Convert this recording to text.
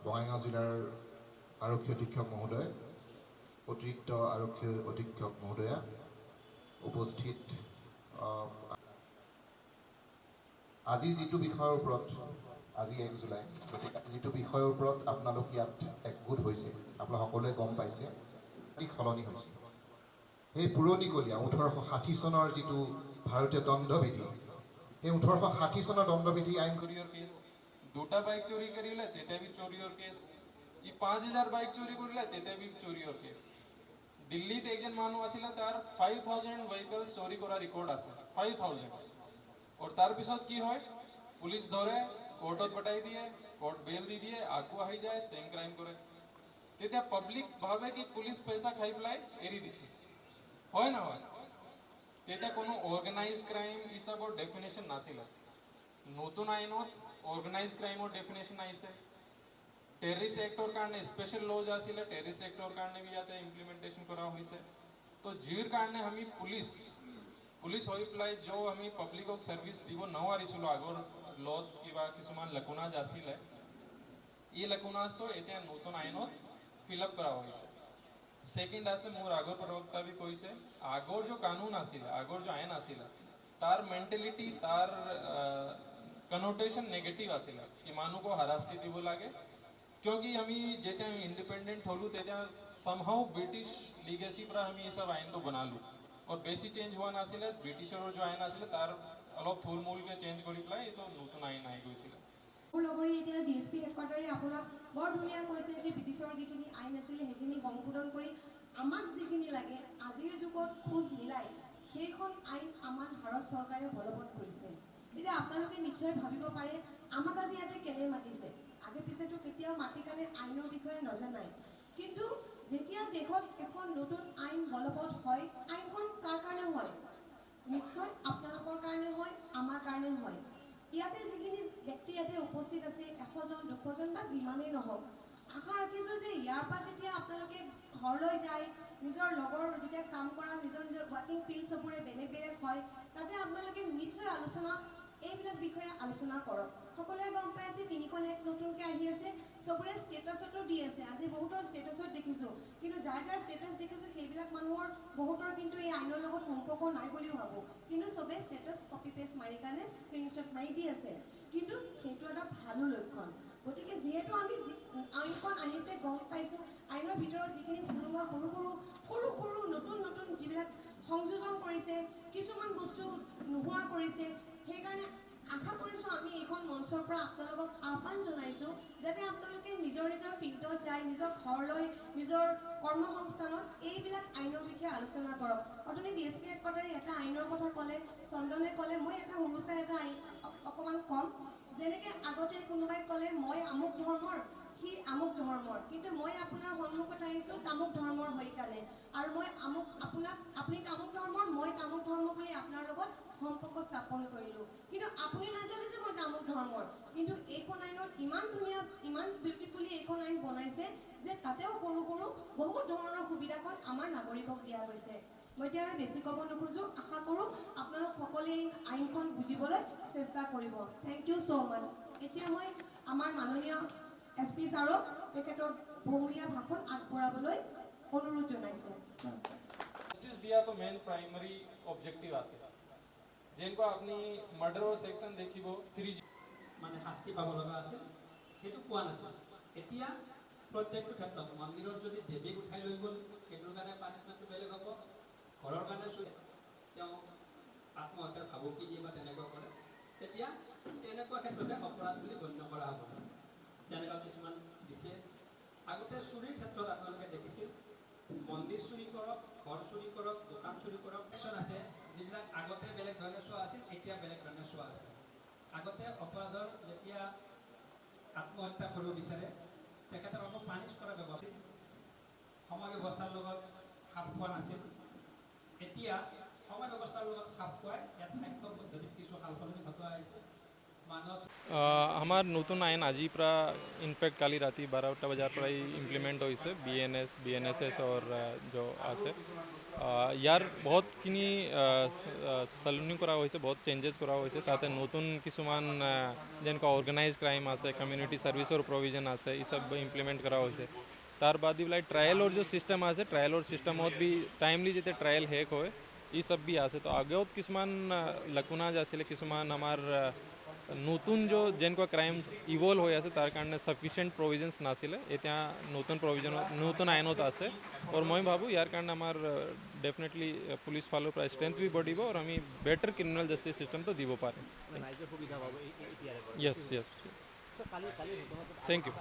বঙাইগাঁও জিলাৰ আৰক্ষী অধীক্ষক মহোদয়, অতিৰিক্ত আৰক্ষী অধীক্ষক মহোদয়া, উপস্থিত আজি যিটো বিষয়ৰ ওপৰত আজি 1 জুলাই, গতিকে যিটো বিষয়ৰ ওপৰত আপোনালোক ইয়াত একগোট হৈছে, আপোনালোক সকলোৱে গম পাইছে, সলনি হৈছে। সেই পুৰণিকলীয়া 1860 চনৰ যিটো ভাৰতীয় দণ্ডবিধি, সেই 1860 চনৰ দণ্ডবিধি আইন চুরির কেস, 2টা বাইক চুরি করিলে তেতে বি চুরির কেস, ই 5000 বাইক চুরি করিলে তেতে বি চুরির কেস। দিল্লিতে একজন মানুষ আসিলে তার 5000 ভেহিকল চুরি করা রেকর্ড আছে, 5000। और तार पिছত কি হয়, পুলিশ ধরে কোর্টত পঠাই দিয়ে, কোর্ট বেল দি দিয়ে, আকু আহি যায়, সেম ক্রাইম করে। তেতিয়া পাব্লিক ভাবে কি পুলিশ পয়সা খাই পেলাই এৰি দিছে, হয় না হয়? তেতিয়া কোনো অৰ্গানাইজ ক্ৰাইম হিসাবৰ ডেফিনেশন নাছিলে। নতুন আইনত অৰ্গানাইজ ক্ৰাইমৰ ডেফিনেশন আহিছে। টেৰৰিষ্ট এক্টৰ কাৰণে স্পেশাল লজ আছিলে, টেৰৰিষ্ট এক্টৰ কাৰণে বি ইয়াতে ইমপ্লিমেন্টেশন কৰা হৈছে। তো যিৰ কাৰণে আমি পুলিচ হৈ পেলাই আমি পাব্লিকক সাৰ্ভিস দিব নোৱাৰিছিলোঁ, আগৰ লত কিবা কিছুমান লেকুনাজ আছিলে, এই লেকুনাজটো এতিয়া নতুন আইনত ফিল আপ কৰা হৈছে। সেকেন্ড আছে, মোৰ আগৰ প্ৰবক্তা বি কৈছে, আগৰ যে কানুন আছিলে, আগৰ যে আইন আছিলে, তাৰ মেন্টেলিটি, তাৰ কনোটেশন নেগেটিভ আছিলে, কি মানুহক হাৰাশাস্তি দিব লাগে। क्योंकि আমি যেতিয়া ইন্ডিপেন্ডেন্ট হলো তেতিয়া সামহাউ ব্ৰিটিশ লিগেসি পৰা আমি এই সব আইন তো বনালো, और বেশি চেঞ্জ হোৱা নাছিলে। ব্ৰিটিছৰ যে আইন আছিলে তাৰ অলপ থুলমূলকে চেঞ্জ কৰি পেলাই এইটো নতুন আইন আহি গৈছিলে। লগৰী এতিয়া ডিএসপি হেডকোৱাৰ্টাৰে আপোনাক বৰ ধুনীয়া কৈছে যে ব্ৰিটিছৰ যিখিনি আইন আছিলে সেইখিনি সংশোধন কৰি আমাক যিখিনি লাগে আজিৰ যুগত খোজ মিলাই সেইখন আইন আমাৰ ভাৰত চৰকাৰে বলবৎ কৰিছে। এতিয়া আপোনালোকে নিশ্চয় ভাবিব পাৰে আমাক আজি ইয়াতে কেনে মাতিছে, আগে পিছেতো কেতিয়াও মাটি কাৰণে আইনৰ বিষয়ে নজনায়, কিন্তু যেতিয়া দেশত এখন নতুন আইন বলবৎ হয়, আইনখন কাৰ কাৰণে হয়? নিশ্চয় আপোনালোকৰ কাৰণে হয়, আমাৰ কাৰণে হয়। ইয়াতে যিখিনি ব্যক্তি ইয়াতে উপস্থিত আছে, 100 জন 200 জন বা যিমানেই নহওক, আশা ৰাখিছোঁ যে ইয়াৰ পৰা যেতিয়া আপোনালোকে ঘৰলৈ যায়, নিজৰ লগৰ যেতিয়া কাম কৰা নিজৰ ৱাৰ্কিং ফিল্ড চবৰে বেলেগ বেলেগ হয়, তাতে আপোনালোকে নিশ্চয় আলোচনা এইবিলাক বিষয়ে আলোচনা কৰক। সকলোৱে গম পাই আছে 3খন এক্ট নতুনকৈ আহি আছে, চবৰে ষ্টেটাছতো দি আছে। আজি বহুতৰ ষ্টেটাছত দেখিছোঁ, কিন্তু যাৰ যাৰ ষ্টেটাছ দেখিছোঁ সেইবিলাক মানুহৰ বহুতৰ কিন্তু এই আইনৰ লগত সম্পৰ্ক নাই বুলিও ভাবোঁ, কিন্তু চবে ষ্টেটাছ কপি পেষ্ট মাৰি কাৰণে স্ক্ৰীনশ্বট মাৰি দি আছে, কিন্তু সেইটো এটা ভালো লক্ষণ। গতিকে যিহেতু আমি আইনখন আহিছে গম পাইছোঁ, আইনৰ ভিতৰত যিখিনি সুৰুঙা সৰু সৰু নতুন যিবিলাক সংযোজন কৰিছে, কিছুমান বস্তু নোহোৱা কৰিছে, সেইকাৰণে আশা কৰিছোঁ আমি এইখন মঞ্চৰ পৰা আপোনালোকক আহ্বান জনাইছোঁ যাতে আপোনালোকে নিজৰ নিজৰ ফিল্ডত যায়, নিজৰ ঘৰলৈ, নিজৰ কৰ্মসংস্থানত এইবিলাক আইনৰ বিষয়ে আলোচনা কৰক। অথনি ডিএসপি হেডকোৱাৰ্টাৰে এটা আইনৰ কথা ক'লে, চন্দনে ক'লে, মই এটা সৰুচাই এটা আইন অকণমান ক'ম। যেনেকৈ আগতে কোনোবাই ক'লে মই আমুক ধৰ্মৰ, সি আমুক ধৰ্মৰ, কিন্তু মই আপোনাৰ সন্মুখত আহিছোঁ তামুক ধৰ্মৰ হৈ কাৰণে, আৰু মই আপুনি তামুক ধৰ্মৰ, মই তামুক ধৰ্ম বুলি আপোনাৰ লগত সম্পৰ্ক স্থাপন কৰিলোঁ, কিন্তু আপুনি নাজানে যে মই তামুক ধৰ্মৰ। কিন্তু এইখন আইনত ইমান ধুনীয়া, ইমান বিউটিফুলি এইখন আইন বনাইছে যে তাতেও সৰু বহুত ধৰণৰ সুবিধাখন আমাৰ নাগৰিকক দিয়া হৈছে। মই এতিয়া আৰু বেছি ক'ব নোখোজোঁ, আশা কৰোঁ আপোনালোক সকলোৱে এই আইনখন বুজিবলৈ চেষ্টা কৰিব। থেংক ইউ ছ' মাছ। এতিয়া মই আমাৰ মাননীয় SP ছাৰক তেখেতৰ বহুমূলীয়া ভাষণ আগবঢ়াবলৈ অনুৰোধ জনাইছোঁ। জাস্টিস দিয়াটো মেইন প্ৰাইমাৰী অবজেক্টিভ আছে। যেনেকুৱা আপুনি মাৰ্ডাৰৰ সেকশন দেখিব 3 মানে শাস্তি পাব লগা আছিল, সেইটো পোৱা নাছিল। এতিয়া প্ৰত্যেকটো ক্ষেত্ৰত মন্দিৰৰ যদি দেৱীক উঠাই লৈ গ'ল সেইটোৰ কাৰণে পানিছমেণ্টটো বেলেগ হ'ব, ঘৰৰ কাৰণে তেওঁ আত্মহত্যাৰ ভাবুকি দিয়ে বা তেনেকুৱা কৰে, তেতিয়া তেনেকুৱা ক্ষেত্ৰতে অপৰাধ বুলি গণ্য কৰা হ'ব। তেনেকুৱা কিছুমান দিছে। আগতে চুৰিৰ ক্ষেত্ৰত আপোনালোকে দেখিছিল, মন্দিৰ চুৰি কৰক, ঘৰ চুৰি কৰক, দোকান চুৰি কৰক, একশ্যন আছে যিবিলাক আগতে বেলেগ ধৰণে চোৱা আছিল, এতিয়া বেলেগ ধৰণে চোৱা আছে। আগতে অপৰাধৰ যেতিয়া আত্মহত্যা কৰিব বিচাৰে তেখেতক আকৌ পানিছ কৰা ব্যৱস্থা সময় ব্যৱস্থাৰ লগত খাপ খোৱা নাছিল। এতিয়া সময় ব্যৱস্থাৰ লগত খাপ খুৱাই ইয়াত সাক্ষ্য পদ্ধতিত কিছু সালসলনি ঘটোৱা হৈছে। আমাৰ নতুন আইন আজিৰ পৰা ইনফেক্ট কালি ৰাতি 12টা বজাৰ পৰাই ইমপ্লিমেণ্ট হৈছে, BNSS और जो আছে। ইয়াৰ বহুতখিনি সলনি কৰা হৈছে, বহুত চেঞ্জেছ কৰা হৈছে। তাতে নতুন কিছুমান যেনেকুৱা অৰ্গেনাইজ ক্ৰাইম আছে, কমিউনিটি ছাৰ্ভিচৰ প্ৰভিজন আছে, এই চব ইমপ্লিমেণ্ট কৰা হৈছে। তাৰ বাদ পেলাই ট্ৰায়েলৰ যে ছিষ্টেম আছে, ট্ৰায়েলৰ ছিষ্টেমত বি টাইমলি যেতিয়া ট্ৰায়েল শেষ হয়, এই চব বি আছে। তো আগত কিছুমান লাকুনাজ আছিলে, কিছুমান আমাৰ নতুন যেনেকুৱা ক্ৰাইম ইভল্ভ হৈ আছে তাৰ কাৰণে ছাফিচিয়েণ্ট প্ৰভিজনছ নাছিলে। এতিয়া নতুন আইনত আছে। আৰু মই ভাবোঁ ইয়াৰ কাৰণে আমাৰ ডেফিনেটলি পুলিচ ফালৰ পৰা ষ্ট্ৰেংথ বি বঢ়িব আৰু আমি বেটাৰ ক্ৰিমিনেল জাষ্টিছ ছিষ্টেমটো দিব পাৰিম। ৰাইজৰ সুবিধা পাব য়েছ য়েছ, থেংক ইউ।